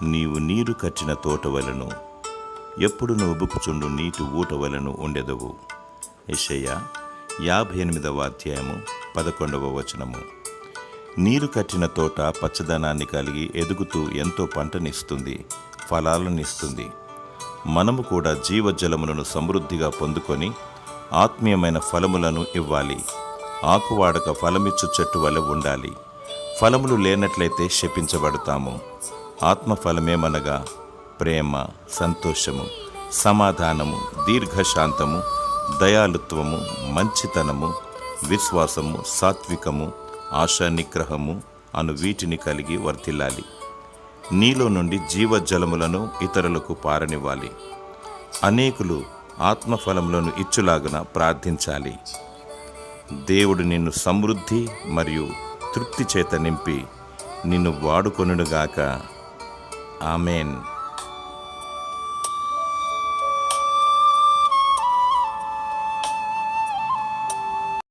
నీవు నీరు కట్టిన తోటవలను ఎప్పుడును ఉబుకుచుండు నీటి ఊటవలను ఉండెదవు. యెషయా 58వ అధ్యాయము 11వ వచనము. నీరు కట్టిన తోట పచ్చదనాన్ని కలిగి ఎదుగుతూ ఎంతో పంటనిస్తుంది, ఫలాలనిస్తుంది. మనము కూడా జీవజలములను సమృద్ధిగా పొందుకొని ఆత్మీయమైన ఫలములను ఇవ్వాలి. ఆకువాడక ఫలమిచ్చు చెట్టు వలె ఉండాలి. ఫలములు లేనట్లయితే శపించబడతాము. ఆత్మఫలమేమనగా ప్రేమ, సంతోషము, సమాధానము, దీర్ఘశాంతము, దయాళుత్వము, మంచితనము, విశ్వాసము, సాత్వికము, ఆశానిగ్రహము అను వీటిని కలిగి వర్ధిల్లాలి. నీలో నుండి జీవజలములను ఇతరులకు పారనివ్వాలి. అనేకులు ఆత్మఫలములను ఇచ్చులాగున ప్రార్థించాలి. దేవుడు నిన్ను సమృద్ధి మరియు తృప్తి చేత నింపి నిన్ను వాడుకొనుగాక. ఆమేన్.